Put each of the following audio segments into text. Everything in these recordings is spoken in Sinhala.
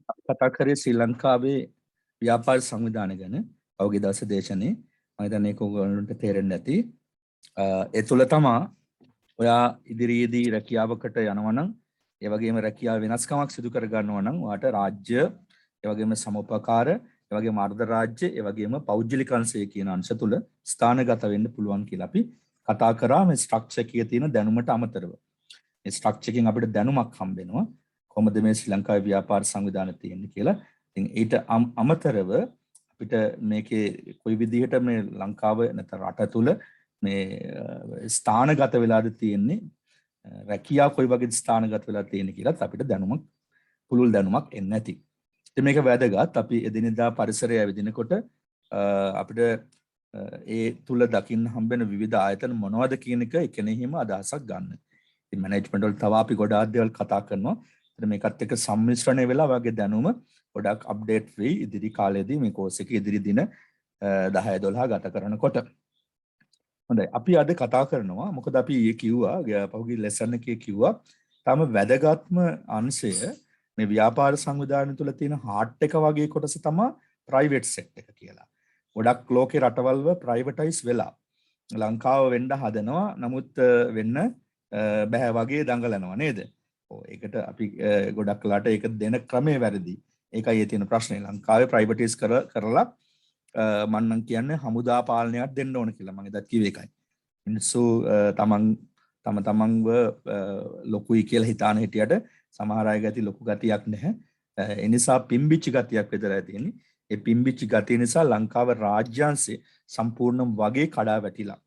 කතා කරේ ශ්‍රී ලංකාවේ ව්‍යාපාර සංවිධානය ගැන පෞගේ දවස දේශනේ මම හිතන්නේ ඒක ඔයගොල්ලන්ට තේරෙන්නේ නැති. ඒ තුල තමා ඔයා ඉදිරියේදී රැකියාවකට යනවා නම් ඒ වගේම රැකියාව වෙනස්කමක් සිදු කර ගන්නවා නම් ඔයාට රාජ්‍ය ඒ වගේම සමෝපකාර ඒ වගේම අර්ධ රාජ්‍ය ඒ වගේම පෞද්ගලික අංශය කියන අංශ තුල ස්ථානගත වෙන්න පුළුවන් කියලා අපි කතා කරා මේ ස්ට්‍රක්චර් එකේ තියෙන දැනුමට අමතරව. මේ ස්ට්‍රක්චර් එකෙන් අපිට දැනුමක් හම්බ වෙනවා. කොහොමද මේ ශ්‍රී ලංකාවේ ව්‍යාපාර සංවිධානය තියෙන්නේ කියලා. ඉතින් ඊට අමතරව අපිට මේකේ කොයි විදිහට මේ ලංකාව නැත්නම් රට තුල මේ ස්ථානගත වෙලාද තියෙන්නේ රැකියාව කොයි වගේ ස්ථානගත වෙලා තියෙන්නේ කියලාත් අපිට දැනුමක් පුළුල් දැනුමක් එන්නේ නැති. ඉතින් මේක වැදගත්. අපි එදිනෙදා පරිසරය ඇවිදිනකොට අපිට ඒ තුල දකින්න හම්බෙන විවිධ ආයතන මොනවද කියන එක එකෙනෙහිම අදහසක් ගන්න. ඉතින් මැනේජ්මන්ට් වල තව අපි ගොඩාක් දේවල් කතා කරනවා. ඉතින් මේකත් එක්ක සම්මිශ්‍රණය වෙලා වගේ දැනුම ගොඩක් අප්ඩේට් වෙයි ඉදිරි කාලෙදී මේ කෝස් එකේ ඉදිරි දින 10 12 ගත කරනකොට. හොඳයි අපි අද කතා කරනවා මොකද අපි ඊයේ කිව්වා පහුගිය ලෙසන් එකේ කිව්වා තම වැදගත්ම අංශය මේ ව්‍යාපාර සංවිධානය තුළ තියෙන හાર્ට් එක වගේ කොටස තමයි ප්‍රයිවට් සෙක්ටර් එක කියලා. ගොඩක් ලෝකේ රටවල් වල ප්‍රයිවටයිස් වෙලා ලංකාව වෙන්න හදනවා නමුත් වෙන්න බෑ වගේ දඟලනවා නේද? ඔව් ඒකට අපි ගොඩක් වෙලාට ඒක දෙන ක්‍රමේ වැරදි. ඒකයි ඒ තියෙන ප්‍රශ්නේ. ලංකාවේ ප්‍රයිවටයිස් කරලා මම නම් කියන්නේ හමුදා පාලනයක් දෙන්න ඕන කියලා. මම එදත් කිව්වේ ඒකයි. මිනිස්සු තමන්ව ලොකුයි කියලා හිතාන හිටියට සමහර අය ගති ලොකු ගතියක් නැහැ. ඒ නිසා පිම්බිච්ච ගතියක් විතරයි තියෙන්නේ. ඒ පිම්බිච්ච ගතිය නිසා ලංකාව රාජ්‍යාංශේ සම්පූර්ණම වගේ කඩා වැටිලා.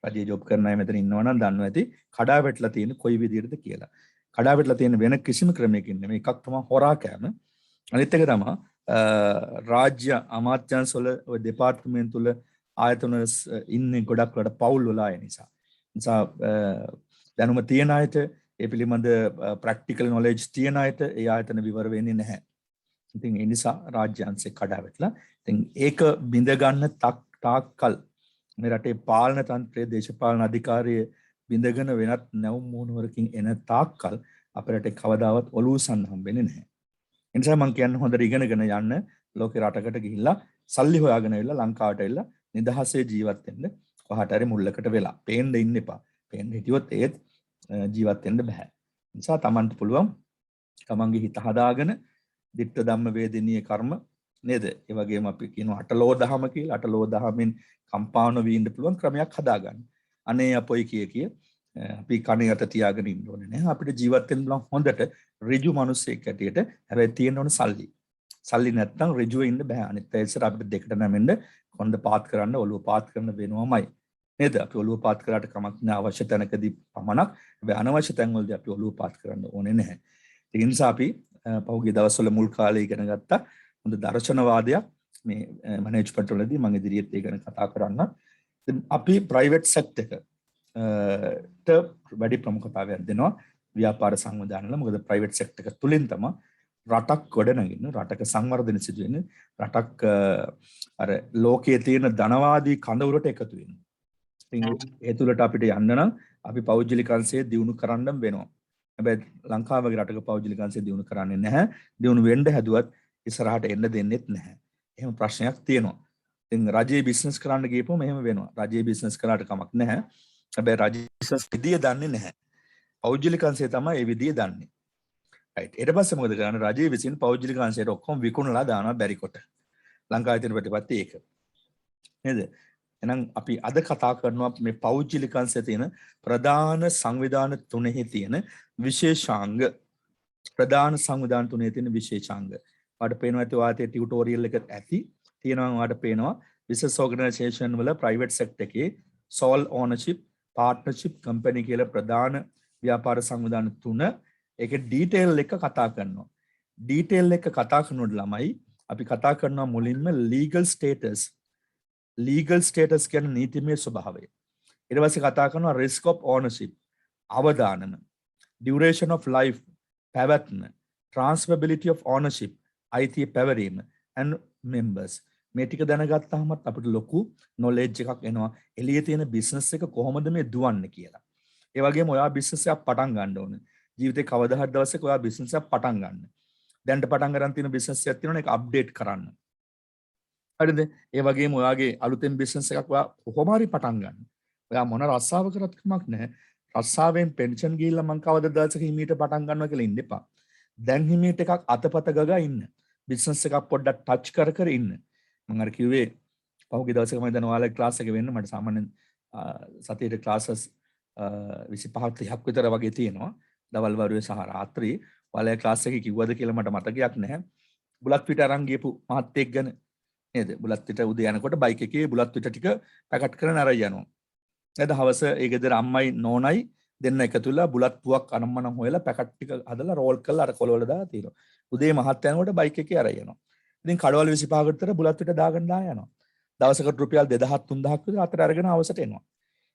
රජයේ ජොබ් කරන අය මෙතන ඉන්නවනම් දන්නවා ඇති කඩා වැටලා තියෙන කොයි විදිහටද කියලා. කඩා වැටලා තියෙන වෙන කිසිම ක්‍රමයකින් නෙමෙයි. එකක් තමයි හොරා කෑම. අනිත් එක තමයි රාජ්‍ය අමාත්‍යාංශ වල ඔය දෙපාර්තමේන්තු වල ආයතන ඉන්නේ ගොඩක් වලට පවුල් වල අය නිසා. දැනුම තියන අයට ඒ පිළිබඳ ප්‍රැක්ටිකල් නොලෙජ් තියන අයට ඒ ආයතන විවර වෙන්නේ නැහැ. ඉතින් ඒ නිසා රාජ්‍යාංශේ කඩා වැටලා. ඉතින් ඒක බිඳ ගන්න තාක්කල් මේ රටේ පාලන තන්ත්‍රයේ දේශපාලන අධිකාරිය බිඳගෙන වෙනත් නැවුම් මුහුණුවරකින් එන තාක්කල් අපේ රටේ කවදාවත් ඔලුව සන්න හම්බෙන්නේ නැහැ. ඒ නිසා මම කියන්නේ හොඳට ඉගෙනගෙන යන්න ලෝකේ රටකට ගිහිල්ලා සල්ලි හොයාගෙන ඇවිල්ලා ලංකාවට ඇවිල්ලා නිදහසේ ජීවත් වෙන්න කොහාට හරි මුල්ලකට වෙලා. පේන්න ඉන්න එපා. පේන්න හිටියොත් ඒත් ජීවත් වෙන්න බෑ. නිසා Tamanට පුළුවන් තමන්ගේ හිත හදාගෙන ditta ධම්ම වේදිනිය කර්ම නේද? ඒ වගේම අපි කියනවා අටලෝ දහම කියලා. අටලෝ දහමෙන් කම්පාවන වීන්න පුළුවන් ක්‍රමයක් හදාගන්න. අනේ අපොයි කිය අපි කණ යට තියාගෙන ඉන්න ඕනේ නෑ. අපිට ජීවත් වෙන්න පුළුවන් හොඳට ඍජු මිනිස්සෙක් හැටියට. හැබැයි තියෙන්න ඕන සල්ලි. සල්ලි නැත්නම් ඍජුව ඉන්න බෑ. අනිත් පැයසර අපිට දෙකට නැමෙන්න කොන්ද පාත් කරන්න ඔළුව පාත් කරන වෙනවමයි. නේද? අපි ඔළුව පාත් කරාට කමක් නෑ අවශ්‍ය තැනකදී පමණක්. හැබැයි අනවශ්‍ය තැන්වලදී අපි ඔළුව පාත් කරන්න ඕනේ නැහැ. ඒ නිසා අපි පහුගිය දවස්වල මුල් කාලේ ඉගෙන ගත්තා හොඳ දර්ශනවාදයක් මේ මැනේජ්මන්ට් වලදී මම ඉදිරියට ඒ ගැන කතා කරන්න. අපි ප්‍රයිවට් සෙක්ටර් එකට වැඩි ප්‍රමුඛතාවයක් දෙනවා ව්‍යාපාර සංවිධානවල. මොකද ප්‍රයිවට් සෙක්ටර් එක තුලින් තමයි රටක් ගොඩනගෙන රටක සංවර්ධන සිදු වෙන රටක් අර ලෝකයේ තියෙන ධනවාදී කඳවුරට එකතු වෙනවා. ඉතින් ඒ තුලට අපිට යන්න නම් අපි පෞද්ගලික අංශය දියුණු කරන්න වෙනවා. හැබැයි ලංකාව වගේ රටක පෞද්ගලික අංශය දියුණු කරන්නේ නැහැ. දියුණු වෙන්න හැදුවත් ඉස්සරහට එන්න දෙන්නෙත් නැහැ. එහෙම ප්‍රශ්නයක් තියෙනවා. ඉතින් රජයේ බිස්නස් කරන්න ගියපුවම එහෙම වෙනවා. රජයේ බිස්නස් කරාට කමක් නැහැ. හැබැයි රජයේ බිස්නස් විදිය දන්නේ නැහැ. පෞද්ගලික අංශය තමයි ඒ විදිය දන්නේ. right. ඊට පස්සේ මොකද කරන්නේ? රජයේ විසින් පෞද්ගලික අංශයට ඔක්කොම විකුණලා දානවා බැරි කොට. ලංකාවේ තියෙන ප්‍රතිපත්ති ඒක. නේද? එහෙනම් අපි අද කතා කරනවා මේ පෞද්ගලික අංශයේ තියෙන ප්‍රධාන සංවිධාන තුනෙහි තියෙන විශේෂාංග. ප්‍රධාන සංවිධාන තුනේ තියෙන විශේෂාංග. ඔයාලට පේනවා ඇති ඔයාලට ටියුටෝරියල් එක ඇති. තියෙනවා ඔයාලට පේනවා business organization වල private sector එකේ sole ownership, partnership, company කියලා ප්‍රධාන ව්‍යාපාර සංවිධාන තුන ඒකේ ඩීටේල් එක කතා කරනවා. ඩීටේල් එක කතා කරනකොට ළමයි අපි කතා කරනවා මුලින්ම legal status. legal status කියන්නේ නීතිමය ස්වභාවය. ඊට පස්සේ කතා කරනවා risk of ownership, අවදානම, duration of life, පැවැත්ම, transferability of ownership, අයිතිය පැවරීම, and members. මේ ටික දැනගත්තාම අපිට ලොකු knowledge එකක් එනවා එළියේ තියෙන business එක කොහොමද මේ දුවන්නේ කියලා. ඒ වගේම ඔයා business එකක් පටන් ගන්න ඕනේ. ජීවිතේ කවදා හරි දවසක ඔයා business එකක් පටන් ගන්න. දැන්ට පටන් ගන්න තියෙන බිස්නස් එකක් තියෙනවනේ ඒක අප්ඩේට් කරන්න. හරිද? ඒ වගේම ඔයාගේ අලුතෙන් බිස්නස් එකක් ඔයා කොහොම හරි පටන් ගන්න. ඔයා මොන රස්සාව කරත් කමක් නැහැ. රස්සාවෙන් පෙන්ෂන් ගිහිල්ලා මං කවද දවසක හිමීට පටන් ගන්නවා කියලා ඉන්න එපා. දැන් හිමීට එකක් අතපත ගගා ඉන්න. බිස්නස් එකක් පොඩ්ඩක් ටච් කර කර ඉන්න. මම අර කිව්වේ පහුගිය දවසක මම දැන් ඔයාලගේ ක්ලාස් එක වෙන්න මට සාමාන්‍යයෙන් සතියේ ක්ලාසස් 25ක් 30ක් විතර වගේ තියෙනවා. දවල් වරුවේ සහ රාත්‍රී ඔයාලගේ ක්ලාස් එකේ කිව්වද කියලා මට මතකයක් නැහැ. බුලත් පිට අරන් ගියපු මහත්තයෙක් ගැන නේද? බුලත් පිට උදේ යනකොට බයික් එකේ බුලත් පිට ටික පැකට් කරන අරන් යනවා. නේද? හවස ඒ ගෙදර අම්මයි නෝනයි දෙන්න එකතු වෙලා බුලත් පුවක් අනම්මනම් හොයලා පැකට් ටික හදලා රෝල් කරලා අර කොළවල දාලා තියෙනවා. උදේ මහත් යනකොට බයික් එකේ අරන් යනවා. ඉතින් කඩවල 25කට විතර බුලත් පිට දාගෙන යනවා. දවසකට රුපියල් 2000 3000ක් විතර අතර අරගෙන අවසට එනවා.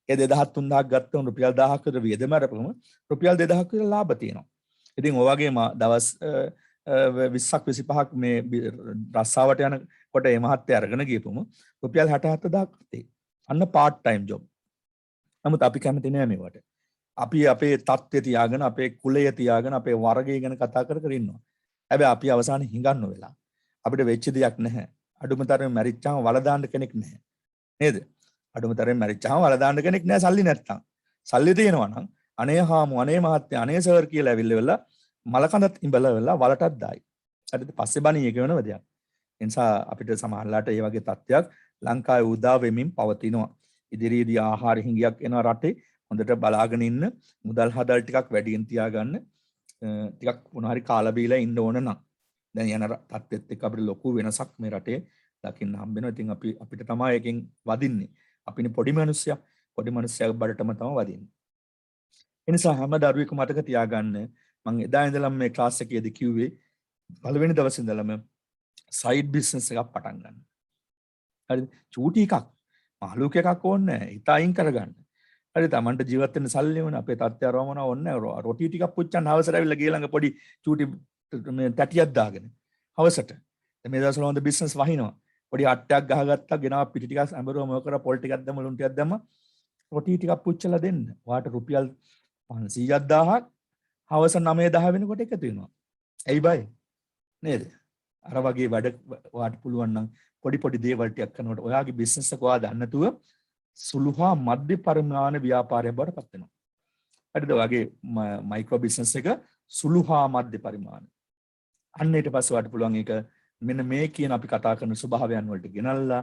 ඒ 2000 3000ක් ගත්තම රුපියල් 1000ක් විතර වියදම අරපුවම රුපියල් 2000ක් විතර ලාභ තියෙනවා. ඉතින් ඔය වගේම දවස් 20ක් 25ක් මේ රස්සාවට යනකොට මේ මහත්තයා අරගෙන ගියපුවම රුපියල් 67000ක් තේ. අන්න පාර්ට් ටයිම් ජොබ්. නමුත් අපි කැමති නෑ මේවට. අපි අපේ තත්ත්වය තියාගෙන අපේ කුලය තියාගෙන අපේ වර්ගය ගැන කතා කර කර ඉන්නවා. හැබැයි අපි අවසානයේ හිඟන්න වෙලා. අපිට වෙච්ච දෙයක් නැහැ. අඩුමතරම මැරිච්චාම වල දාන්න කෙනෙක් නැහැ. නේද? අඩුමතරම මැරිච්චාම වල දාන්න කෙනෙක් නැහැ සල්ලි නැත්තම්. සල්ලි තියෙනවා නම් අනේ හාමු අනේ මහත්තයා අනේ සර් කියලා ඇවිල්ලා මලකඳත් ඉඹලා වෙලා වලටත් දායි. හරිද? පස්සේ බණී එක වෙනව දෙයක්. ඒ නිසා අපිට සමහරලාට මේ වගේ තත්ත්වයක් ලංකාවේ උදා වෙමින් පවතිනවා. ඉදිරියේදී ආහාර හිඟයක් එනවා රටේ. හොඳට බලාගෙන ඉන්න මුදල් හදල් ටිකක් වැඩියෙන් තියාගන්න. ටිකක් මොන හරි කාලා බීලා ඉන්න ඕන නම්. දැන් යන තත්ත්වෙත් එක්ක අපිට ලොකු වෙනසක් මේ රටේ දකින්න හම්බ වෙනවා. ඉතින් අපිට තමයි එකෙන් වදින්නේ. අපිනේ පොඩි මිනිස්සයා බඩටම තමයි වදින්නේ. ඒ නිසා හැම දරුවෙකම මතක තියාගන්න මම එදා ඉඳලම මේ ක්ලාස් එකේදී කිව්වේ පළවෙනි දවසේ ඉඳලම සයිඩ් බිස්නස් එකක් පටන් ගන්න. හරිද? චූටි එකක් මහලුක එකක් ඕනේ නැහැ. හිත අයින් කරගන්න. හරි තමන්ට ජීවත් වෙන්න සල්ලි වුණා. අපේ තත්ත්වය රවමන ඕනේ නැහැ. රොටි ටිකක් පුච්චන්න හවසට ඇවිල්ලා ගිය ළඟ පොඩි චූටි මේ තැටියක් දාගෙන හවසට. මේ දවස්වල හොඳ බිස්නස් වහිනවා. පොඩි අට්ටයක් ගහගත්තා ගෙනාව පිටි ටිකක් අඹරුව මොකද කර පොල් ටිකක් දැම්ම ලුණු ටිකක් දැම්ම රොටි ටිකක් පුච්චලා දෙන්න. ඔයාට රුපියල් 500,000ක් හවස 9-10 වෙනකොට එකතු වෙනවා. ඇයි බයි? නේද? අර වගේ වැඩ ඔයාට පුළුවන් නම් පොඩි පොඩි දේවල් ටිකක් කරනකොට ඔයාගේ බිස්නස් එක ඔයා දන්නේ නැතුව සුළු හා මධ්‍ය පරිමාණ ව්‍යාපාරයක් බවට පත් වෙනවා. හරිද? ඔයාගේ මයික්‍රෝ බිස්නස් එක සුළු හා මධ්‍ය පරිමාණ. අන්න ඊට පස්සේ ඔයාට පුළුවන් ඒක මෙන්න මේ කියන අපි කතා කරන ස්වභාවයන් වලට ගෙනල්ලා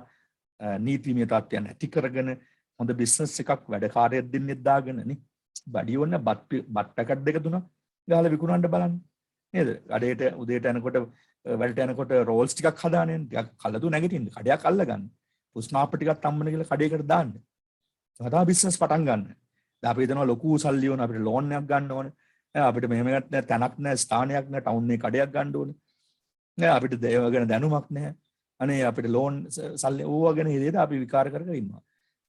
නීතිමය තත්ත්වයන් ඇති කරගෙන හොඳ බිස්නස් එකක් වැඩකාරයෙක් දෙන්නෙක් දාගෙන නේ බඩිය වොන්න බත් පැකට් දෙක තුනක් ගහලා විකුණන්න බලන්න නේද? කඩේට උදේට යනකොට වැඩට යනකොට රෝල්ස් ටිකක් හදාගෙන ටිකක් කලදු නැගිටින්න කඩයක් අල්ලගන්න. පුස්නාප ටිකක් තම්බන කියලා කඩේකට දාන්න. හදා බිස්නස් පටන් ගන්න. දැන් අපි හිතනවා ලොකු සල්ලි ඕන අපිට ලෝන් එකක් ගන්න ඕනේ. අපිට මෙහෙම නැහැ තැනක් නැහැ ස්ථානයක් නැහැ ටවුන් එකේ කඩයක් ගන්න ඕනේ. නෑ අපිට දේව ගැන දැනුමක් නැහැ. අනේ අපිට ලෝන් සල්ලි ඕවා ගැන හිතේද අපි විකාර කර කර ඉන්නවා.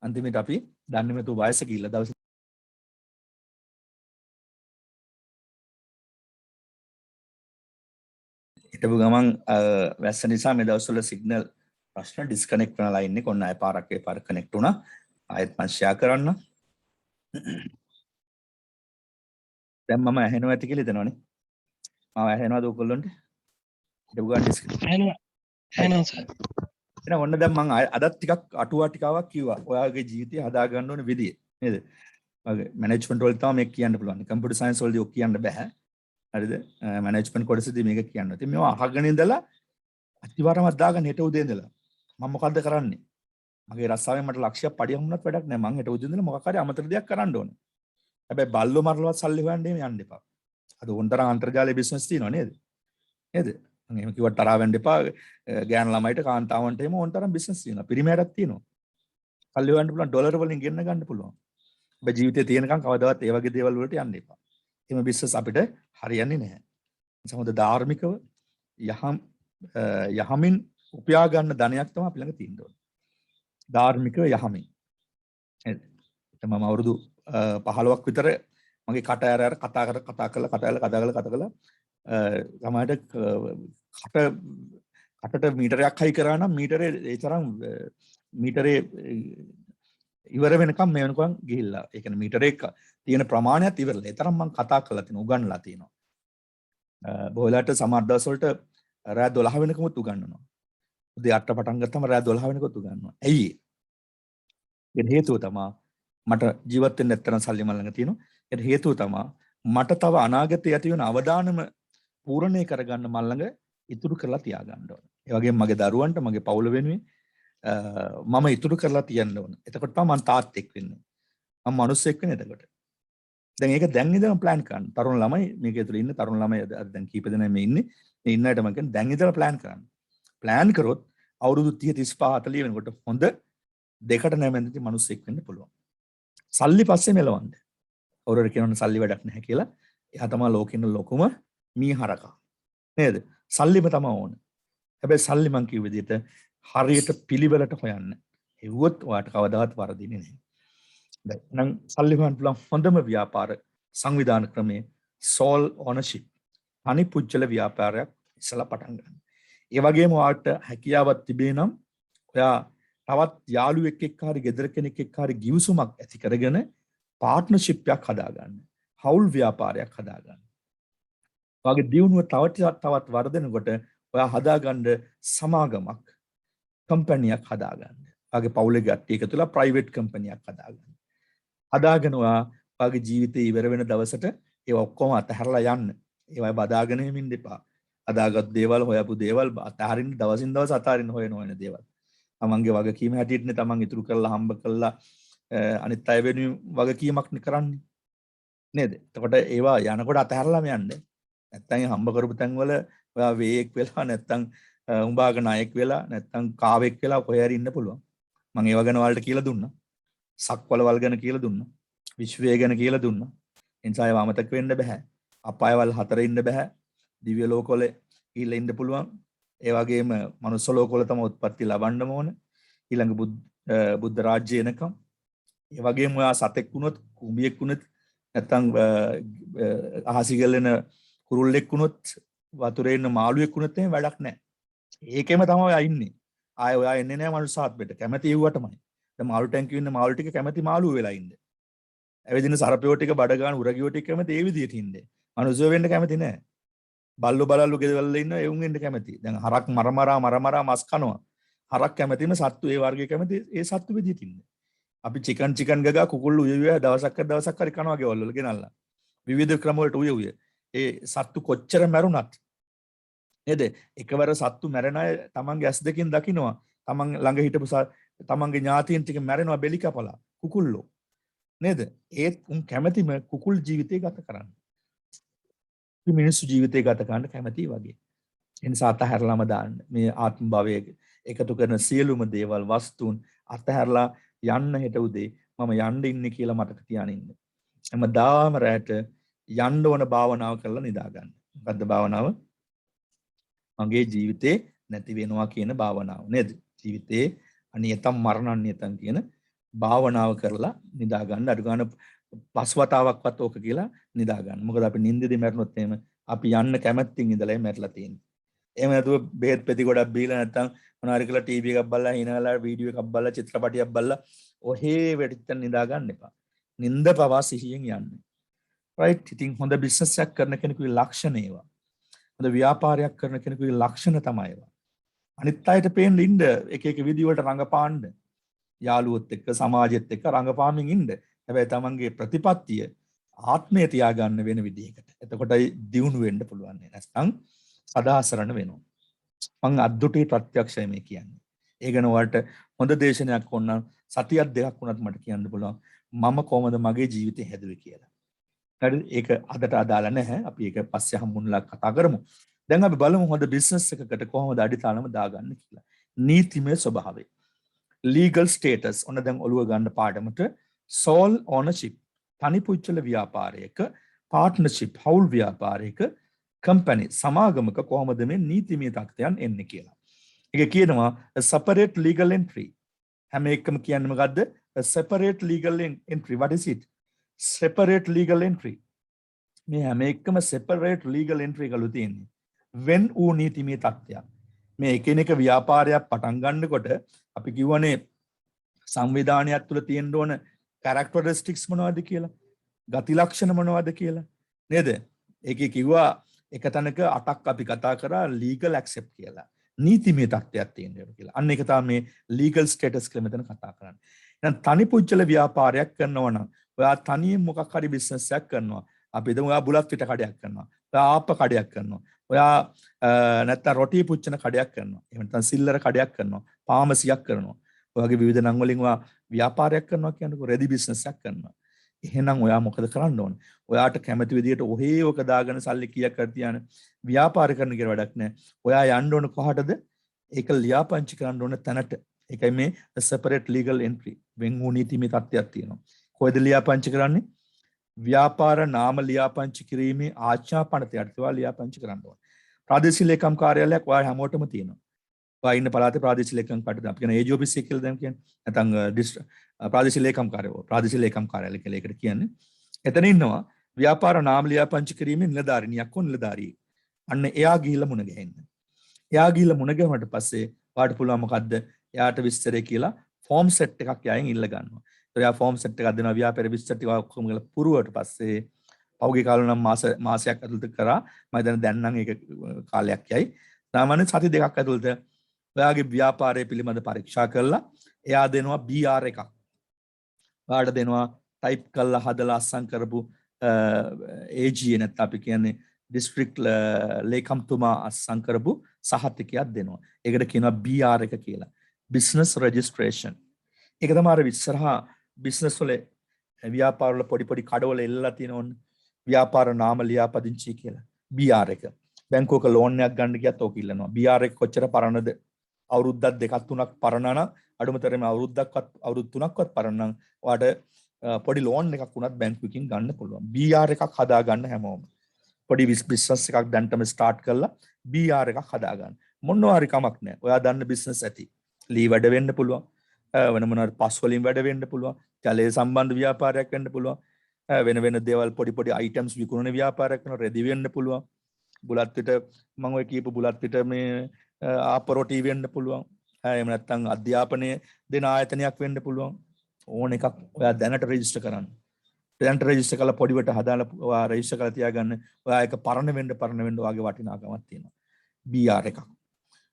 අන්තිමට අපි දන්නේ නැතුව වයස ගිහිල්ලා දවස් හිටපු ගමන් වැස්ස නිසා මේ දවස්වල සිග්නල් ප්‍රශ්න ඩිස්කනෙක්ට් වෙනලා ඉන්නේ. කොන්න ආය පාරක් ඒ පාර කනෙක්ට් වුණා. ආයෙත් මම ෂෙයා කරන්න. දැන් මම ඇහෙනවා ඇති කියලා හිතනවනේ. මම ඇහෙනවද ඔයගොල්ලන්ට? හිටපු ගමන් ඩිස්කනෙක්ට් එහෙනම් සර්. එහෙනම් ඔන්න දැන් මම අදත් ටිකක් අටුවා ටිකාවක් කිව්වා. ඔයාගේ ජීවිතය හදා ගන්න ඕන විදිය. නේද? ඔගේ මැනේජ්මන්ට් වල තමයි මේක කියන්න පුළුවන්. කම්පියුටර් සයන්ස් වලදී ඔක් කියන්න බෑ. හරිද? මැනේජ්මන්ට් කොටසදී මේක කියන්න. ඉතින් මේවා අහගෙන ඉඳලා අතිවාරමක් දාගෙන හෙට උදේ ඉඳලා මම මොකද්ද කරන්නේ? මගේ රස්සාවෙන් මට ලක්ෂයක් පඩියක් වුණත් වැඩක් නැහැ. මං හෙට උදේ ඉඳලා මොකක් හරි අමතර දෙයක් කරන්න ඕනේ. හැබැයි බල්ලෝ මරලවත් සල්ලි හොයන්න යන්න එපා. අද උන්තරන් අන්තර්ජාලයේ බිස්නස් තියෙනවා නේද? නේද? මම එහෙම කිව්වට තරහ වෙන්න එපා. ගෑන ළමයිට කාන්තාවන්ට එහෙම උන්තරන් බිස්නස් තියෙනවා. පිරිමෑරක් තියෙනවා. සල්ලි හොයන්න පුළුවන් ඩොලර් වලින් ගෙන්න ගන්න පුළුවන්. හැබැයි ජීවිතේ තියෙනකන් කවදාවත් ඒ වගේ දේවල් වලට යන්න එපා. එහෙම බිස්නස් අපිට හරියන්නේ නැහැ. සමහර ධාර්මිකව යහමින් උපයා ගන්න ධනයක් තමයි අපි ළඟ තියෙන්න ඕනේ. ධාර්මිකව යහමින්. නේද? මම අවුරුදු 15ක් විතර මගේ කට ඇර කතා කරලා සමහරට කටට මීටරයක් හයි කරා නම් මීටරේ ඒ තරම් මීටරේ ඉවර වෙනකම් මේ වෙනකම් ගිහිල්ලා. ඒ කියන්නේ මීටරේ තියෙන ප්‍රමාණයත් ඉවරලා. ඒ තරම් මම කතා කරලා තියෙනවා උගන්ලා තියෙනවා. බොහෝලාට සමහර දවස්වලට රෑ 12 වෙනකමුත් උගන්වනවා. උදේ 8 පටන් ගත්තම රෑ 12 වෙනකත් උගන්වනවා. ඇයි ඒ? ඒකට හේතුව තමයි මට ජීවත් වෙන්න නැත්තරම් සල්ලි මල්ලඟ තියෙනවා. ඒකට හේතුව තමයි මට තව අනාගතයේ ඇති වෙන අවදානම පූර්ණේ කරගන්න මල්ලඟ ඉතුරු කරලා තියාගන්න ඕන. ඒ වගේම මගේ දරුවන්ට මගේ පවුල වෙනුවෙන් මම ඉතුරු කරලා තියන්න ඕන. එතකොට තමයි මම තාත්තෙක් වෙන්නේ. මම මිනිස්සෙක් වෙන්නේ එතකොට. දැන් ඒක දැන් ඉඳන් ප්ලෑන් කරන්න. තරුණ ළමයි මේක ඇතුළේ ඉන්න තරුණ ළමයි දැන් කීප දෙනෙක් මේ ඉන්නේ. මේ ඉන්න අයට මම කියන්නේ දැන් ඉඳලා ප්ලෑන් කරන්න. ප්ලෑන් කරොත් අවුරුදු 30 35 40 වෙනකොට හොඳ දෙකට නැමෙන්දි මිනිස්සෙක් වෙන්න පුළුවන්. සල්ලි පස්සේ මෙලවන්න. අවුරුදු කියනවනේ සල්ලි වැඩක් නැහැ කියලා. එයා තමයි ලෝකෙ ඉන්න ලොකුම මීහරකා. නේද? සල්ලිම තමයි ඕන. හැබැයි සල්ලි මං කිව්ව විදිහට හරියට පිළිවෙලට හොයන්න. හෙව්වොත් ඔයාට කවදාවත් වරදින්නේ නැහැ. දැන් නම් සල්ලි හොයන්න පුළුවන් හොඳම ව්‍යාපාර සංවිධාන ක්‍රමයේ සෝල් ඕනර්ෂිප්. අනිපුජ්‍යල ව්‍යාපාරයක් ඉස්සලා පටන් ගන්න. ඒ වගේම ඔයාට හැකියාවක් තිබේ නම් ඔයා තවත් යාළුවෙක් එක්ක හරි ගෙදර කෙනෙක් එක්ක හරි ගිවිසුමක් ඇති කරගෙන පාර්ට්නර්ෂිප් එකක් හදාගන්න. හවුල් ව්‍යාපාරයක් හදාගන්න. ඔයාගේ දියුණුව තවත් වර්ධනකොට ඔයා හදාගන්න සමාගමක් කම්පැනියක් හදාගන්න. ඔයාගේ පවුලේ ගැට්ටිය එකතුලා ප්‍රයිවට් කම්පැනියක් හදාගන්න. හදාගෙන ඔයාගේ ජීවිතේ ඉවර වෙන දවසට ඒව ඔක්කොම අතහැරලා යන්න. ඒවයි බදාගෙන යමින් දෙපා. අදාගත් දේවල් හොයපු දේවල් අතහරින්න දවසින් දවස අතහරින්න හොයන දේවල්. තමන්ගේ වගකීම හැටියටනේ තමන් ඉතුරු කරලා හම්බ කරලා අනිත් අය වෙනුවෙන් වගකීමක් කරන්නේ. නේද? එතකොට ඒවා යනකොට අතහැරලාම යන්න. නැත්තම් හම්බ කරපු තැන් වල ඔයා වේයෙක් වෙලා නැත්තම් උඹාගේ නායක වෙලා නැත්තම් කාවෙක් වෙලා කොහේ හරි ඉන්න පුළුවන්. මම ඒව ගැන ඔයාලට කියලා දුන්නා. සක්වලවල් ගැන කියලා දුන්නා. විශ්වය ගැන කියලා දුන්නා. එනිසා ඒව අමතක වෙන්න බෑ. අපායවල් හතර ඉන්න බෑ. දිව්‍ය ලෝකවල ගිහිල්ලා ඉන්න පුළුවන්. ඒ වගේම මනුස්ස ලෝකවල තම උත්පත්ති ලබන්නම ඕන. ඊළඟ බුද්ධ රාජ්‍ය එනකම්. ඒ වගේම ඔයා සතෙක් වුණොත්, කුඹියෙක් වුණොත් නැත්තම් අහසිගලන කුරුල්ලෙක් වුණොත්, වතුරේ ඉන්න මාළුවෙක් වුණොත් එහෙම වැඩක් නැහැ. ඒකෙම තමයි ඔයා ඉන්නේ. ආයෙ ඔයා එන්නේ නැහැ මනුස්සාත්මෙට. කැමැති යුවටමයි. දැන් මාළු ටැංකියේ ඉන්න මාළු ටික කැමැති මාළුව වෙලා ඉන්නේ. ඇවිදින සර්පයෝ ටික බඩ ගන්න උරගියෝ ටික කැමැති ඒ විදිහට ඉන්නේ. මනුස්සයෝ වෙන්න කැමැති නැහැ. බල්ලෝ බලල්ලෝ ගෙදවල ඉන්න එවුන් වෙන්න කැමැති. දැන් හරක් මරමරා මස් කනවා. හරක් කැමැතිම සත්තු ඒ වර්ගයේ කැමැති ඒ සත්තු විදිහට ඉන්නේ. අපි චිකන් ගගා කුකුල්ලු උයුවේ දවසක් හරි කනවා ගෙවල් වල ගෙනල්ලා. විවිධ ක්‍රම වලට උයුවේ. ඒ සත්තු කොච්චර මැරුණත් නේද? එකවර සත්තු මැරෙන අය තමන්ගේ ඇස් දෙකෙන් දකිනවා. තමන් ළඟ හිටපු තමන්ගේ ඥාතීන් ටික මැරෙනවා බෙලි කපලා කුකුල්ලෝ. නේද? ඒත් උන් කැමැතිම කුකුල් ජීවිතය ගත කරන්න. මිනිස්සු ජීවිතය ගත කරන්න කැමැති වගේ. ඒ නිසා අතහැරලාම දාන්න. මේ ආත්ම භවයේ එකතු කරන සියලුම දේවල් වස්තුන් අතහැරලා යන්න හෙට උදේ මම යන්න ඉන්නේ කියලා මතක තියාගෙන ඉන්න. හැමදාම රැට යන්න ඕන භාවනාව කරලා නිදා ගන්න. මොකද්ද භාවනාව? මගේ ජීවිතේ නැති වෙනවා කියන භාවනාව නේද? ජීවිතේ අනියතම් මරණන්‍යතම් කියන භාවනාව කරලා නිදා ගන්න. අඩු ගන්න පස්වතාවක්වත් ඕක කියලා නිදා ගන්න. මොකද අපි නිින්දෙදි මැරුණොත් එහෙම අපි යන්න කැමැත්තෙන් ඉඳලා මැරලා තියෙන්නේ. එහෙම නැතුව බෙහෙත් පෙති ගොඩක් බීලා නැත්තම් මොනාරි කියලා ටීවී එකක් බලලා හිනවලා වීඩියෝ එකක් බලලා චිත්‍රපටියක් බලලා ඔහේ වෙටිච්චන් නිදා ගන්න එපා. නිින්ද පවා සිහියෙන් යන්න. රයිට්? ඉතින් හොඳ බිස්නස් එකක් කරන කෙනෙකුගේ ලක්ෂණ ඒවා. හොඳ ව්‍යාපාරයක් කරන කෙනෙකුගේ ලක්ෂණ තමයි ඒවා. අනිත් අයට පේන්න ඉන්න එක විදිහ වලට රඟපාන්න. යාළුවොත් එක්ක සමාජෙත් එක්ක රඟපාමින් ඉන්න. හැබැයි තමන්ගේ ප්‍රතිපත්තිය ආත්මය තියාගන්න වෙන විදිහකට. එතකොටයි දියුණු වෙන්න පුළුවන්. නැත්නම් සදාසරණ වෙනවා. මං අද්දුටි ප්‍රත්‍යක්ෂය මේ කියන්නේ. ඒ ගැන ඔයාලට හොඳ දේශනයක් ඕන නම් සතියක් දෙකක් වුණත් මට කියන්න පුළුවන් මම කොහොමද මගේ ජීවිතේ හැදුවේ කියලා. හරිද? ඒක අදට අදාළ නැහැ. අපි ඒක පස්සේ හම්බුනලා කතා කරමු. දැන් අපි බලමු හොඳ බිස්නස් එකකට කොහොමද අඩිතාලම දාගන්න කියලා. නීතිමය ස්වභාවය. legal status ඔන්න දැන් ඔළුව ගන්න පාඩමට sole ownership තනිපුච්චල ව්‍යාපාරයක partnership හවුල් ව්‍යාපාරයක company සමාගමක කොහොමද මේ නීතිමය තත්ත්වයන් එන්නේ කියලා. ඒක කියනවා a separate legal entry. හැම එකම කියන්නේ මොකද්ද? a separate legal entry. What is it? Separate legal entry. මේ හැම එකම separate legal entry එකලු තියෙන්නේ. when ඌ නීතිමය තත්ත්වයක්. මේ එකිනෙක ව්‍යාපාරයක් පටන් ගන්නකොට අපි කියවනේ සංවිධානයක් තුළ තියෙන්න ඕන characteristics මොනවද කියලා, ගති ලක්ෂණ මොනවද කියලා නේද? ඒකේ කිව්වා එක තැනක 8ක් අපි කතා කරා ලීගල් ඇක්සෙප්ට් කියලා. නීතිමය තත්ත්වයක් තියෙනවා කියලා. අන්න ඒක තමයි මේ ලීගල් ස්ටේටස් කියලා මෙතන කතා කරන්නේ. එහෙනම් තනි පුජ්‍යල ව්‍යාපාරයක් කරනවා නම් ඔයා තනියෙන් මොකක් හරි බිස්නස් එකක් කරනවා. අපි හිතමු ඔයා බුලත් පිට කඩයක් කරනවා. ඔයා ආප්ප කඩයක් කරනවා. ඔයා නැත්තම් රොටි පුච්චන කඩයක් කරනවා. එහෙම නැත්නම් සිල්ලර කඩයක් කරනවා. පාමසියක් කරනවා. ඔයාගේ විවිධ නම් වලින් ඔයා ව්‍යාපාරයක් කරනවා කියන්නකෝ රෙදි බිස්නස් එකක් කරනවා. එහෙනම් ඔයා මොකද කරන්න ඕනේ? ඔයාට කැමති විදිහට ඔහේ ඔක දාගෙන සල්ලි කීයක් කර තියාන ව්‍යාපාර කරන කියලා වැඩක් නැහැ. ඔයා යන්න ඕන කොහටද? ඒක ලියාපදිංචි කරන්න ඕන තැනට. ඒකයි මේ separate legal entry වෙන් වූ නීතිමය තත්ත්වයක් තියෙනවා. කොහෙද ලියාපදිංචි කරන්නේ? ව්‍යාපාර නාම ලියාපදිංචි කිරීමේ ආඥා පනත යටතේ ලියාපදිංචි කරන්න ඕන. ප්‍රාදේශීය ලේකම් කාර්යාලයක් ඔයා හැමෝටම තියෙනවා. ඔයා ඉන්න පළාතේ ප්‍රාදේශීය ලේකම් කාර්යාලය අපි කියන AG office එක කියලා දැන් කියන්නේ. නැත්නම් ප්‍රාදේශීය ලේකම් කාර්යාලය. ප්‍රාදේශීය ලේකම් කාර්යාලය කියලා ඒකට කියන්නේ. එතන ඉන්නවා ව්‍යාපාර නාම ලියාපදිංචි කිරීමේ නිලධාරිනියක් හෝ නිලධාරියෙක්. අන්න එයා ගිහිල්ලා මුණ ගැහෙන්න. එයා ගිහිල්ලා මුණ ගැහුවට පස්සේ වාට පුළුවන් මොකද්ද? එයාට විස්තරය කියලා ෆෝම් සෙට් එකක් යායෙන් ඉල්ල ගන්නවා. ඒතර එයා ෆෝම් සෙට් එකක් දෙනවා ව්‍යාපාර විස්තර ටික ඔක්කොම ගල පුරුවට පස්සේ පෞගේ කාලේ නම් මාසයක් ඇතුළත කරා මම දැන් නම් ඒක කාලයක් යයි. සාමාන්‍යයෙන් සති දෙකක් ඇතුළත ඔයාගේ ව්‍යාපාරය පිළිබඳ පරීක්ෂා කරලා එයා දෙනවා BR එකක්. ඔයාට දෙනවා ටයිප් කරලා හදලා අස්සම් කරපු AGA නැත්නම් අපි කියන්නේ district ලේකම්තුමා අස්සම් කරපු සහතිකයක් දෙනවා. ඒකට කියනවා BR එක කියලා. business registration. ඒක තමයි අර ඉස්සරහා business වල ව්‍යාපාර වල පොඩි පොඩි කඩවල එල්ලලා තියෙනවනේ. ව්‍යාපාර නාම ලියාපදිංචි කියලා. BR එක. බැංකුවක ලෝන් එකක් ගන්න ගියත් ඕක ඉල්ලනවා. BR එක කොච්චර පරණද? අවුරුද්දක් දෙකක් තුනක් පරණ නම් අඩුමතරම අවුරුද්දක්වත් අවුරුදු 3ක්වත් පරණ නම් ඔයාට පොඩි ලෝන් එකක් වුණත් බැංකුවකින් ගන්න පුළුවන්. BR එකක් හදා ගන්න හැමෝම. පොඩි බිස්නස් එකක් දැන්ටම ස්ටාර්ට් කරලා BR එකක් හදා ගන්න. මොනවා හරි කමක් නැහැ. ඔයා දන්න බිස්නස් ඇති. ලී වැඩ වෙන්න පුළුවන්. වෙන මොනවාරි පස් වලින් වැඩ වෙන්න පුළුවන්. ජලය සම්බන්ධ ව්‍යාපාරයක් වෙන්න පුළුවන්. වෙන වෙන දේවල් පොඩි පොඩි අයිටම්ස් විකුණන ව්‍යාපාරයක් කරන රෙදි වෙන්න පුළුවන්. බුලත් පිට මම ඔය කියපු බුලත් පිට මේ ආපරොටි වෙන්න පුළුවන්. එහෙම නැත්නම් අධ්‍යාපනයේ දෙන ආයතනයක් වෙන්න පුළුවන්. ඕන එකක් ඔයා දැනට රෙජිස්ටර් කරන්න. දැනට රෙජිස්ටර් කරලා පොඩිවට හදාලා ඔයා රෙජිස්ටර් කරලා තියාගන්න. ඔයා එක පරණ වෙන්න ඔයාගේ වටිනාකමක් තියෙනවා. BR එකක්.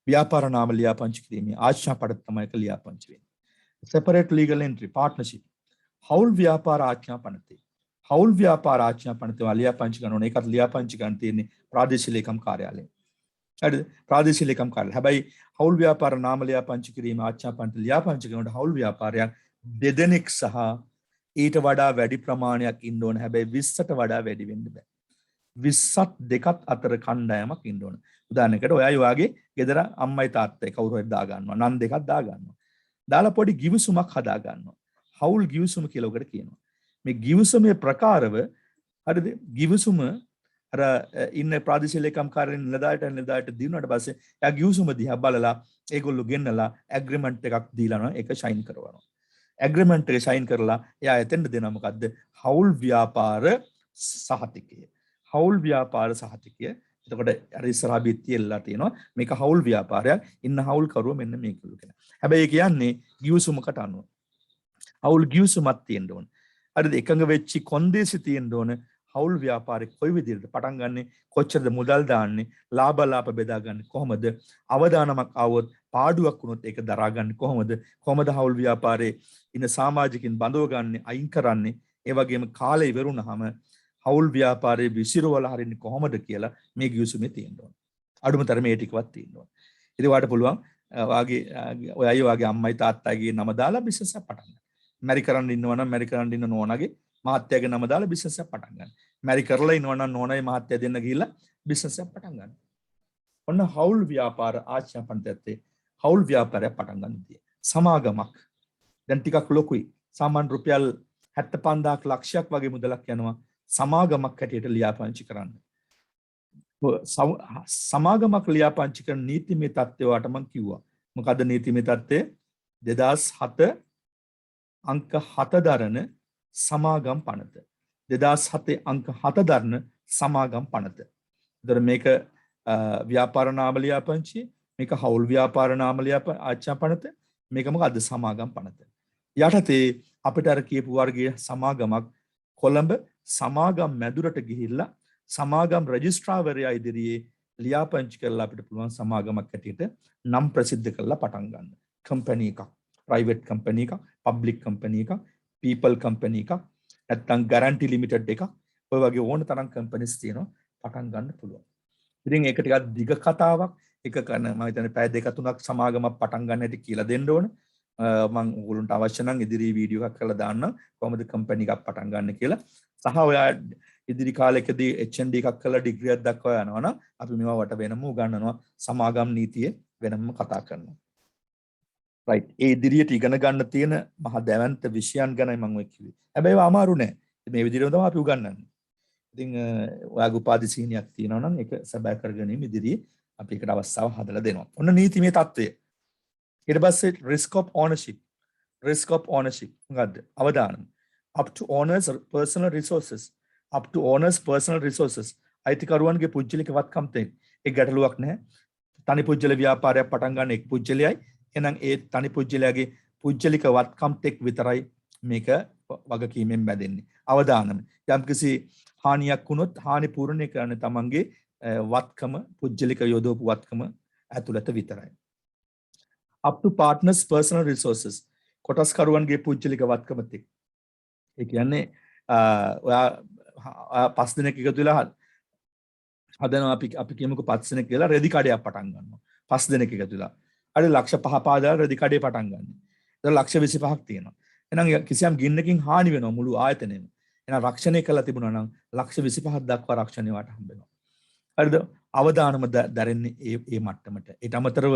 ව්‍යාපාර නාම ලියාපදිංචි කිරීමේ ආඥා පනත තමයි ඒක ලියාපදිංචි වෙන්නේ. separate legal entry partnership. හවුල් ව්‍යාපාර ආඥා පනතේ. හවුල් ව්‍යාපාර ආඥා පනතේ ලියාපදිංචි කරන ඕනේ. ඒකත් ලියාපදිංචි ගන්න තියෙන්නේ ප්‍රාදේශීය ලේකම් කාර්යාලයෙන්. හරිද? ප්‍රාදේශීය ලේකම් කාර්යාලය. හැබැයි හවුල් ව්‍යාපාර නාම ලියාපදිංචි කිරීම ආඥා පනත ලියාපදිංචි කරනකොට හවුල් ව්‍යාපාරයක් දෙදෙනෙක් සහ ඊට වඩා වැඩි ප්‍රමාණයක් ඉන්න ඕන. හැබැයි 20ට වඩා වැඩි වෙන්න බෑ. 20ත් දෙකත් අතර කණ්ඩායමක් ඉන්න ඕන. උදාහරණයකට ඔයයි වාගේ ගෙදර අම්මයි තාත්තයි කවුරු හරි දා ගන්නවා. නන් දෙකක් දා ගන්නවා. දාලා පොඩි ගිවිසුමක් හදා ගන්නවා. හවුල් ගිවිසුම කියලා උකට කියනවා. මේ ගිවිසුමේ ප්‍රකාරව හරිද? ගිවිසුම අර ඉන්න ප්‍රාදේශීය ලේකම් කාර්යාලයෙන් නිලධාරියට දිනුනට පස්සේ එයා ගිවිසුම දිහා බලලා ඒගොල්ලෝ ගෙන්නලා ඇග්‍රීමන්ට් එකක් දීලා ඒක සයින් කරවනවා. ඇග්‍රීමන්ට් එක සයින් කරලා එයා එතෙන්ද දෙනවා මොකද්ද? හවුල් ව්‍යාපාර සහතිකය. හවුල් ව්‍යාපාර සහතිකය. එතකොට අර ඉස්සරහා බිත්තියලා තියෙනවා මේක හවුල් ව්‍යාපාරයක්. ඉන්න හවුල් කරුව මෙන්න මේකලු කියලා. හැබැයි ඒ කියන්නේ ගිවිසුමකට අනුව. හවුල් ගිවිසුමක් තියෙන්න ඕන. හරිද? එකඟ වෙච්චි කොන්දේසි තියෙන්න ඕන. හවුල් ව්‍යාපාරේ කොයි විදිහටද පටන් ගන්නෙ? කොච්චරද මුදල් දාන්නේ? ලාභ බෙදාගන්නේ කොහොමද? අවදානමක් ආවොත් පාඩුවක් වුණොත් ඒක දරාගන්නේ කොහොමද? කොහොමද හවුල් ව්‍යාපාරේ ඉන්න සමාජිකින් බඳව ගන්න අයින් කරන්නේ? ඒ වගේම කාලය ඉවරුනහම හවුල් ව්‍යාපාරයේ විසිරවලා හරින්නේ කොහොමද කියලා මේ ගිවිසුමේ තියෙනවා. අඩුම තරමේ ඒ ටිකවත් තියෙනවා. ඉතින් වාට පුළුවන් වාගේ ඔයයි වාගේ අම්මයි තාත්තයිගේ නම දාලා බිස්නස් එකක් පටන් ගන්න. මැරි කරන් ඉන්නවා නම් මැරි කරන් ඉන්න නෝනාගේ මහත්තයාගේ නම දාලා බිස්නස් එකක් පටන් ගන්න. මැරි කරලා ඉන්නවා නම් නෝනායි මහත්තයා දෙන්න ගිහිල්ලා බිස්නස් එකක් පටන් ගන්න. ඔන්න හවුල් ව්‍යාපාර ආඥා පනතේ හවුල් ව්‍යාපාරයක් පටන් ගන්නදී සමාගමක් දැන් ටිකක් ලොකුයි. සාමාන්‍ය රුපියල් 75000ක් ලක්ෂයක් වගේ මුදලක් යනවා සමාගමක් හැටියට ලියාපදිංචි කරන්න. සමාගමක් ලියාපදිංචි කරන නීතිමය තත්ත්වය වට මම කිව්වා. මොකද්ද නීතිමය තත්ත්වය? 2007 අංක 7 දරන සමාගම් පනත. 2007 අංක 7 දරන සමාගම් පනත. ඒතර මේක ව්‍යාපාර නාම ලියාපදිංචි, මේක හවුල් ව්‍යාපාර නාම ආඥා පනත, මේක මොකද්ද? සමාගම් පනත. යටතේ අපිට අර කියපු වර්ගයේ සමාගමක් කොළඹ සමාගම් මැදුරට ගිහිල්ලා සමාගම් රෙජිස්ට්‍රාර්වරයා ඉදිරියේ ලියාපදිංචි කරලා අපිට පුළුවන් සමාගමක් ඇටියට නම් ප්‍රසිද්ධ කරලා පටන් ගන්න. කම්පැනි එකක්, ප්‍රයිවට් කම්පැනි එකක්, පබ්ලික් කම්පැනි එකක්, පීපල් කම්පැනි එකක්, නැත්නම් ගැරන්ටි ලිමිටඩ් එකක්, ඔය වගේ ඕන තරම් කම්පැනිස් තියෙනවා පටන් ගන්න පුළුවන්. ඉතින් ඒක ටිකක් දිග කතාවක්. එක කරන මම හිතන්නේ පැය දෙක තුනක් සමාගමක් පටන් ගන්න හැටි කියලා දෙන්න ඕන. මම ඕගොල්ලන්ට අවශ්‍ය නම් ඉදිරි වීඩියෝ එකක් කරලා දාන්න කොහොමද කම්පැනි එකක් පටන් ගන්න කියලා. සහ ඔයා ඉදිරි කාලෙකදී HND එකක් කරලා ඩිග්‍රියක් දක්වා යනවා නම් අපි මේවා වට වෙනම උගන්වනවා. සමාගම් නීතිය වෙනම කතා කරනවා. රයිට්. ඒ ඉදිරියට ඉගෙන ගන්න තියෙන මහ දැවැන්ත විෂයන් ගැනයි මම ඔය කිව්වේ. හැබැයි ඒවා අමාරු නෑ. මේ විදිහටම තමයි අපි උගන්වන්නේ. ඉතින් ඔයාගේ උපාධි සීනියක් තියෙනවා නම් ඒක සබෑ කරගැනීම ඉදිරියේ අපි ඒකට අවස්ථාව හදලා දෙනවා. ඔන්න නීතිමය තත්ත්වය. ඊට පස්සේ risk of ownership. risk of ownership මොකද්ද? අවදානම්. up to owners personal resources. up to owners personal resources. අයිතිකරුවන්ගේ පුජ්‍යලික වත්කම් තේ. ඒ ගැටලුවක් නැහැ. තනි පුජ්‍යල ව්‍යාපාරයක් පටන් ගන්න එක් පුජ්‍යලයයි. එහෙනම් ඒ තනි පුජ්‍යලයාගේ පුජ්‍යලික වත්කම් තෙක් විතරයි මේක වගකීමෙන් බැඳෙන්නේ. අවදානම්. යම්කිසි හානියක් වුණොත් හානි පූර්ණය කරන්න තමන්ගේ වත්කම පුජ්‍යලික යොදවපු වත්කම ඇතුළත විතරයි. up to partners personal resources. කොටස්කරුවන්ගේ පුජ්‍යලික වත්කම තෙක්. ඒ කියන්නේ ඔයා පස් දිනක එකතු වෙලා හදනවා අපි කියමුකෝ පස් දිනක කියලා රෙදි කඩයක් පටන් ගන්නවා. පස් දිනක එකතු වෙලා. අර ලක්ෂ 5 පාදලා රෙදි කඩේ පටන් ගන්න. ඒක ලක්ෂ 25ක් තියෙනවා. එහෙනම් කිසියම් ගින්නකින් හානි වෙනවා මුළු ආයතනයම. එහෙනම් රක්ෂණය කළා තිබුණා නම් ලක්ෂ 25ක් දක්වා රක්ෂණය වට හම්බ වෙනවා. හරිද? අවදානම දැරෙන්නේ ඒ මට්ටමට. ඊට අමතරව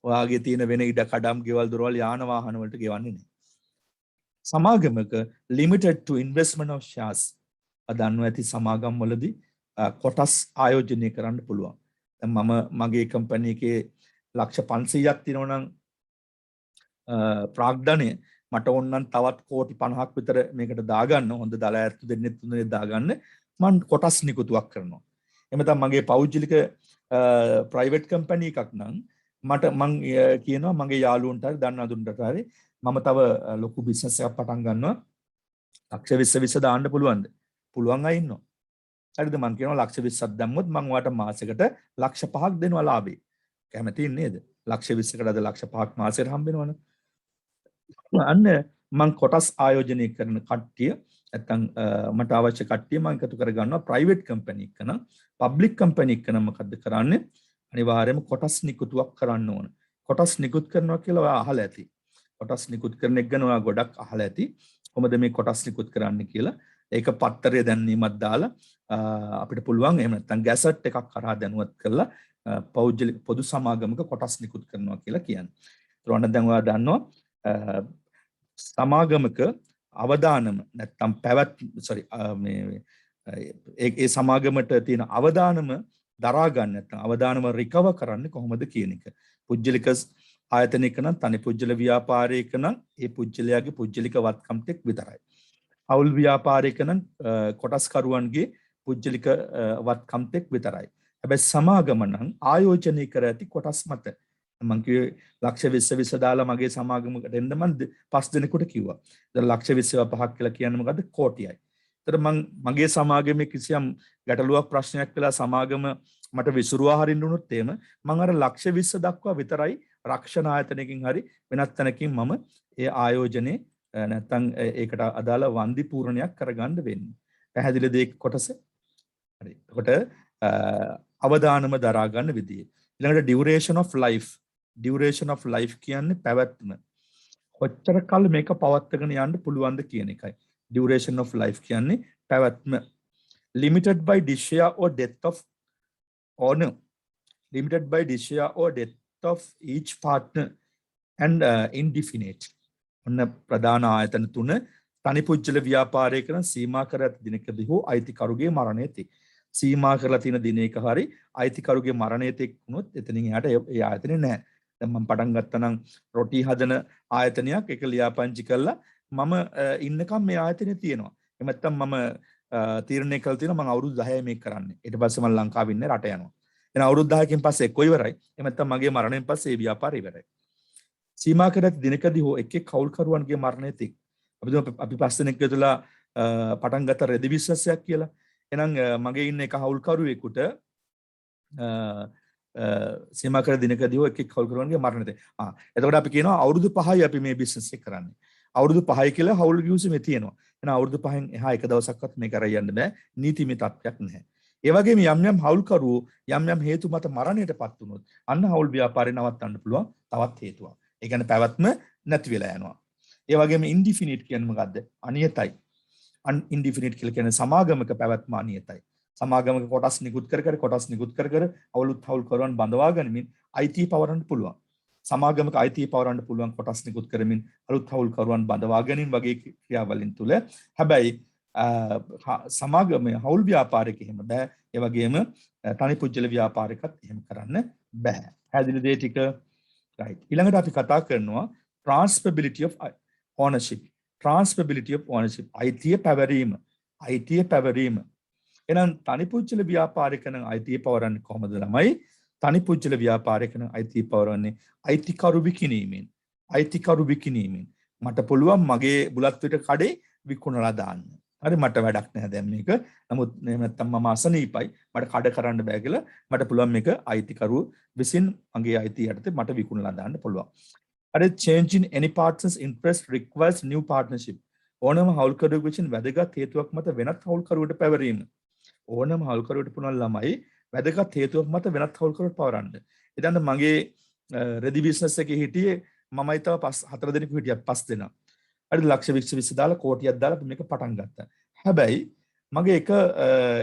ඔයාගේ තියෙන වෙන ඉඩ කඩම් ගෙවල් දොරවල් යාන වාහන වලට ගෙවන්නේ නැහැ. සමාගමක limited to investment of shares අදන්ව ඇති සමාගම් වලදී කොටස් ආයෝජනය කරන්න පුළුවන්. දැන් මම මගේ කම්පැනි එකේ ලක්ෂ 500ක් තියෙනවා නම් ප්‍රාග්ධනය මට ඕනනම් තවත් කෝටි 50ක් විතර මේකට දාගන්න හොඳ දල ඇත්තු දෙන්නේ තුනේ දාගන්න මම කොටස් නිකුතුවක් කරනවා. එහෙම නැත්නම් මගේ පෞද්ගලික ප්‍රයිවට් කම්පැනි එකක් නම් මට මං කියනවා මගේ යාළුවන්ට හරි දන්න අඳුන්ට හරි මම තව ලොකු බිස්නස් එකක් පටන් ගන්නවා. ලක්ෂ 20 දාන්න පුළුවන්ද? පුළුවන් අය ඉන්නවා. හරිද? මං කියනවා ලක්ෂ 20ක් දැම්මොත් මං ඔයාලට මාසෙකට ලක්ෂ 5ක් දෙනවා ලාභේ. කැමති නේද? ලක්ෂ 20කට අද ලක්ෂ 5ක් මාසෙට හම්බ වෙනවනේ. අන්න මං කොටස් ආයෝජනය කරන කට්ටිය නැත්තම් මට අවශ්‍ය කට්ටිය මම එකතු කර ගන්නවා ප්‍රයිවට් කම්පැනි එක නම් පබ්ලික් කම්පැනි එක නම් මොකද්ද කරන්නේ? අනිවාර්යයෙන්ම කොටස් නිකුතුවක් කරන්න ඕන. කොටස් නිකුත් කරනවා කියලා ඔයා අහලා ඇති. කොටස් නිකුත් කරන එක ගැන ඔයා ගොඩක් අහලා ඇති. කොහොමද මේ කොටස් නිකුත් කරන්න කියලා. ඒක පත්තරය දැන්වීමක් දාලා අපිට පුළුවන් එහෙම නැත්නම් ගැසට් එකක් කරා දැනුවත් කරලා පෞද්ගලික පොදු සමාගමක කොටස් නිකුත් කරනවා කියලා කියන්නේ. ඒතර ඔන්න දැන් ඔයා දන්නවා සමාගමක අවදානම නැත්නම් ඒ සමාගමට තියෙන අවදානම දරා ගන්න නැත්නම් අවදානම රිකවර් කරන්නේ කොහොමද කියන එක. පුජ්‍යලික ආයතනයක නම් තනි පුජ්‍යල ව්‍යාපාරයක නම් ඒ පුජ්‍යලයාගේ පුජ්‍යලික වත්කම් ටෙක් විතරයි. අවුල් ව්‍යාපාරයක නම් කොටස්කරුවන්ගේ පුජ්‍යලික වත්කම් ටෙක් විතරයි. හැබැයි සමාගම නම් ආයෝජනය කර ඇති කොටස් මත මම කිව්වේ ලක්ෂ 20 දාලා මගේ සමාගමකට එන්න මම 5 දිනකට කිව්වා. දැන් ලක්ෂ 20 5ක් කියලා කියන්නේ මොකද්ද? කෝටියයි. ඒතර මගේ සමාගමේ කිසියම් ගැටලුවක් ප්‍රශ්නයක් වෙලා සමාගම මට විසුරුවා හරින්න උනොත් එහෙම මම අර ලක්ෂ 20 දක්වා විතරයි රක්ෂණ ආයතනයකින් හරි වෙනත් තැනකින් මම ඒ ආයෝජනේ නැත්තම් ඒකට අදාළ වන්දි පූර්ණයක් කරගන්න වෙන්නේ. පැහැදිලිද ඒ කොටස? හරි. එතකොට අවදානම දරා ගන්න විදිය. ඊළඟට duration of life. duration of life කියන්නේ පැවැත්ම. කොච්චර කල් මේක පවත්වාගෙන යන්න පුළුවන්ද කියන එකයි. duration of life කියන්නේ පැවැත්ම. limited by desire or death of owner. limited by desire or death of each partner and indefinite. ඔන්න ප්‍රධාන ආයතන තුන තනි පුජ්‍යල ව්‍යාපාරය කරන සීමා කර ඇති දිනකදී හෝ අයිතිකරුගේ මරණය තෙක්. සීමා කරලා තියෙන දිනයක හරි අයිතිකරුගේ මරණය තෙක් වුණොත් එතනින් එහාට ඒ ආයතනේ නැහැ. දැන් මම පටන් ගත්තා නම් රොටි හදන ආයතනයක් ඒක ලියාපදිංචි කළා මම ඉන්නකම් මේ ආයතනේ තියෙනවා. එහෙම නැත්නම් මම තීරණය කළා තියෙනවා මම අවුරුදු 10යි මේක කරන්නේ. ඊට පස්සේ මම ලංකාවේ ඉන්නේ රට යනවා. එහෙනම් අවුරුදු 10කින් පස්සේ එක්ක ඉවරයි. එහෙම නැත්නම් මගේ මරණයෙන් පස්සේ මේ ව්‍යාපාරය ඉවරයි. සීමා කර ඇති දිනකදී හෝ එක් එක් කවුල්කරුවන්ගේ මරණය තෙක් අපි පස් දිනක් යතුලා පටන් ගත්ත රෙදි බිස්නස් එකක් කියලා. එහෙනම් මගේ ඉන්න එක හවුල්කරුවෙකුට සීමා කර දිනකදී එක්ක හවුල්කරුවන්ගේ මරණ තියෙනවා. එතකොට අපි කියනවා අවුරුදු 5යි අපි මේ බිස්නස් එක කරන්නේ. අවුරුදු 5යි කියලා හවුල් යූසීමේ තියෙනවා. එහෙනම් අවුරුදු 5න් එහා එක දවසක්වත් මේක අරන් යන්න බෑ. නීතිමය තත්ත්වයක් නැහැ. ඒ වගේම යම් හවුල්කරුවෝ යම් හේතු මත මරණයටපත් වුණොත් අන්න හවුල් ව්‍යාපාරේ නවත්තන්න පුළුවන් තවත් හේතුවක්. ඒ කියන්නේ පැවැත්ම නැති වෙලා යනවා. ඒ වගේම ඉන්ඩිෆිනිට් කියන්නේ මොකද්ද? අනියතයි. ඉන්ඩිෆිනිට් කියලා කියන්නේ සමාගමක පැවැත්ම අනියතයි. සමාගමක කොටස් නිකුත් කර අවුලුත් හවුල්කරුවන් බඳවා ගනිමින් අයිතිය පවරන්න පුළුවන්. සමාගමක අයිතිය පවරන්න පුළුවන් කොටස් නිකුත් කරමින් අලුත් හවුල්කරුවන් බඳවා ගැනීම වගේ ක්‍රියාවලින් තුල හැබැයි සමාගමේ හවුල් ව්‍යාපාරික එහෙම බෑ. ඒ වගේම තනි පුජ්‍යල ව්‍යාපාරිකත් එහෙම කරන්න බෑ. හැදිලි දේ ටික right. ඊළඟට අපි කතා කරනවා transferability of ownership. transferability of ownership. අයිතිය පැවරීම. එහෙනම් තනි පුජ්‍යල ව්‍යාපාරික නම් අයිතිය පවරන්නේ කොහොමද ළමයි? තනි පුජ්‍යල ව්‍යාපාරික නම් අයිතිය පවරන්නේ අයිතිකරු විකිණීමෙන්. මට පුළුවන් මගේ බුලත් පිට කඩේ විකුණලා දාන්න. හරි මට වැඩක් නැහැ දැන් මේක. නමුත් එහෙම නැත්නම් මම අසනීපයි. මට කඩ කරන්න බෑ කියලා මට පුළුවන් මේක අයිතිකරුව විසින් මගේ අයිතිය යටතේ මට විකුණලා දාන්න පුළුවන්. අර change in any partner's interest requires new partnership. ඕනම හවුල්කරුවෙකු විසින් වැදගත් හේතුවක් මත වෙනත් හවුල්කරුවෙකුට පැවරීම. ඕනම හවුල්කරුවෙකුට පුළුවන් ළමයි වැදගත් හේතුවක් මත වෙනත් හවුල්කරුවෙකුට පවරන්න. ඉතින් මගේ රෙදි බිස්නස් එකේ හිටියේ මමයි තව 4 දෙනෙකු හිටියා 5 දෙනා. හරි ලක්ෂ 20 දාලා කෝටියක් දාලා මේක පටන් ගත්තා. හැබැයි මගේ එක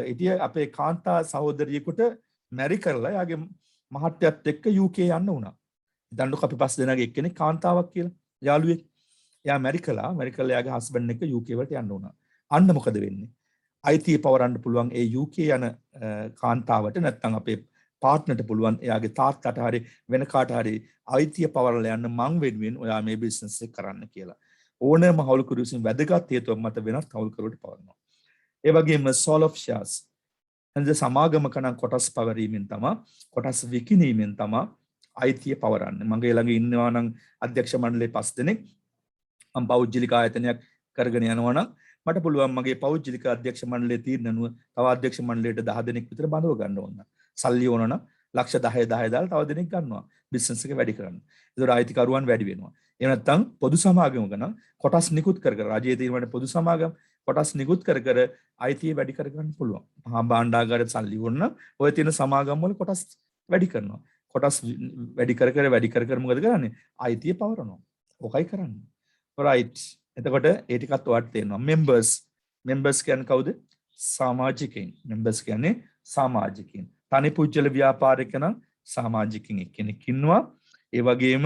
හිටිය අපේ කාන්තා සහෝදරියෙකුට මැරි කරලා යාගේ මහත්තයත් එක්ක UK යන්න වුණා. දඬු අපි 5 දෙනාගේ එක්කෙනෙක් කාන්තාවක් කියලා යාළුවෙක්. එයා මැරි කළා යාගේ හස්බන්ඩ් එක්ක UK වලට යන්න වුණා. අන්න මොකද වෙන්නේ? අයිතිය පවරන්න පුළුවන් ඒ UK යන කාන්තාවට නැත්නම් අපේ පාර්ට්නර්ට පුළුවන් එයාගේ තාත්තට හරි වෙන කාට හරි අයිතිය පවරලා යන්න මං වෙනුවෙන් ඔයා මේ බිස්නස් එක කරන්න කියලා. ඕනෑම හවුල්කරු විසින් වැදගත් හේතුවක් මත වෙනත් හවුල්කරුවට පවරනවා. ඒ වගේම sold of shares. එන්ද සමාගමක නම් කොටස් පවරීමෙන් තමයි කොටස් විකිණීමෙන් තමයි අයිතිය පවරන්නේ. මගේ ළඟ ඉන්නවා නම් අධ්‍යක්ෂ මණ්ඩලයේ 5 දෙනෙක් මම පෞද්ගලික ආයතනයක් කරගෙන යනවා නම් මට පුළුවන් මගේ පෞද්ගලික අධ්‍යක්ෂ මණ්ඩලයේ තීරණ අනුව තව අධ්‍යක්ෂ මණ්ඩලයට 10 දෙනෙක් විතර බඳව ගන්න ඕන. සල්ලි ඕන නම් ලක්ෂ 10 දාලා තව දෙනෙක් ගන්නවා බිස්නස් එක වැඩි කරන්න. ඒතකොට අයිතිකරුවන් වැඩි වෙනවා. එහෙම නැත්නම් පොදු සමාගමක නම් කොටස් නිකුත් කර රජයේ තීරණයට පොදු සමාගම් කොටස් නිකුත් කර අයිතිය වැඩි කර ගන්න පුළුවන්. මහා භාණ්ඩාගාරයේ සල්ලි වුණ ඔය තියෙන සමාගම් වල කොටස් වැඩි කරනවා. කොටස් වැඩි කර මොකද කරන්නේ? අයිතිය පවරනවා. ඔකයි කරන්නේ. right. එතකොට ඒ ටිකත් ඔයාලට තේරෙනවා. members කියන්නේ කවුද? සමාජිකයින්. members කියන්නේ සමාජිකයින්. තනි පුජ්‍යල ව්‍යාපාරික නම් සමාජිකයින් එක්කෙනෙක් ඉන්නවා. ඒ වගේම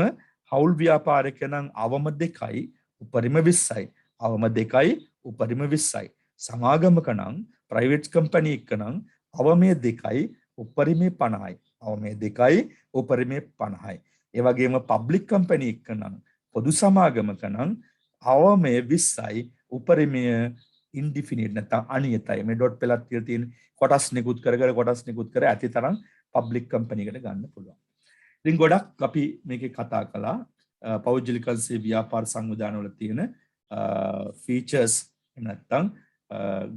හවුල් ව්‍යාපාරික නම් අවම 2යි උපරිම 20යි. අවම 2යි උපරිම 20යි. සමාගමක නම් ප්‍රයිවට් කම්පැනි එක නම් අවමේ 2යි උපරිමේ 50යි. අවමේ 2යි උපරිමේ 50යි. ඒ වගේම පබ්ලික් කම්පැනි එක නම් පොදු සමාගමක නම් අවමේ 20යි උපරිමය ඉන්ඩිෆිනිට් නැත්නම් අනියතයි. මේ ඩොට් පෙළක් තියලා තියෙන කොටස් නිකුත් කර ඇති තරම් පබ්ලික් කම්පැනි එකට ගන්න පුළුවන්. ඉතින් ගොඩක් අපි මේකේ කතා කළා පෞද්ගලිකල්සේ ව්‍යාපාර සංවිධානවල තියෙන ෆීචර්ස් නැත්නම්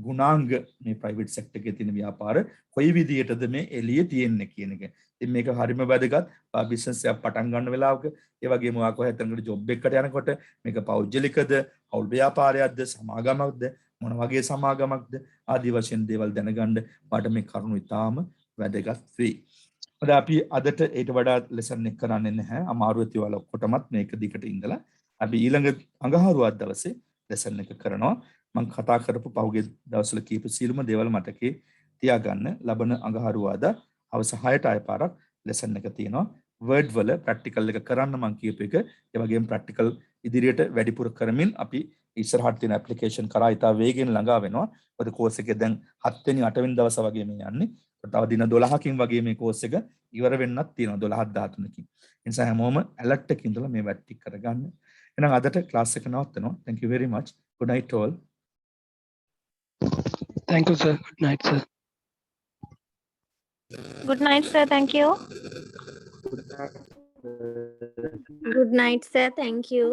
ගුණාංග මේ ප්‍රයිවට් සෙක්ටර් එකේ තියෙන ව්‍යාපාර කොයි විදිහටද මේ එළියේ තියෙන්නේ කියන එක. ඉතින් මේක හරිම වැදගත්. බිස්නස් එකක් පටන් ගන්න වෙලාවක ඒ වගේම ඔයා කොහෙද යනකොට ජොබ් එකකට යනකොට මේක පෞද්ගලිකද, හවුල් ව්‍යාපාරයක්ද, සමාගමක්ද, මොන වගේ සමාගමක්ද ආදී වශයෙන් දේවල් දැනගන්න වාට මේ කරුණු ඉතාම වැදගත් වෙයි. හොඳ අපි අදට ඊට වඩා ලෙසන් එක කරන්නේ නැහැ. අමාරු ඇති වල ඔක්කොටමත් මේක දිගට ඉඳලා අපි ඊළඟ අඟහරුවාදා දවසේ ලෙසන් එක කරනවා. මම කතා කරපු පහුගිය දවස්වල කීප සීලම දේවල් මතකේ තියාගන්න. ලබන අඟහරුවාදා හවස 6ට ආය පාරක් ලෙසන් එක තියෙනවා. වර්ඩ් වල ප්‍රැක්ටිකල් එක කරන්න මම කියපු එක. ඒ වගේම ප්‍රැක්ටිකල් ඉදිරියට වැඩිපුර කරමින් අපි ඉස්සරහට තියෙන ඇප්ලිකේෂන් කරා ඉතා වේගෙන් ළඟා වෙනවා. මොකද කෝස් එකේ දැන් 7 වෙනි 8 වෙනි දවස් වගේ මේ යන්නේ. තව දින 12කින් වගේ මේ කෝස් එක ඉවර වෙන්නත් තියෙනවා 12 13කින්. ඒ නිසා හැමෝම ඇලර්ට් එකකින් ඉඳලා මේ වැඩ ටික කරගන්න. එහෙනම් අදට ක්ලාස් එක නවත්තනවා. Thank you very much. Good night all. Thank you, sir. Good night, sir. Good night, sir. Thank you. Good night, sir. Thank you.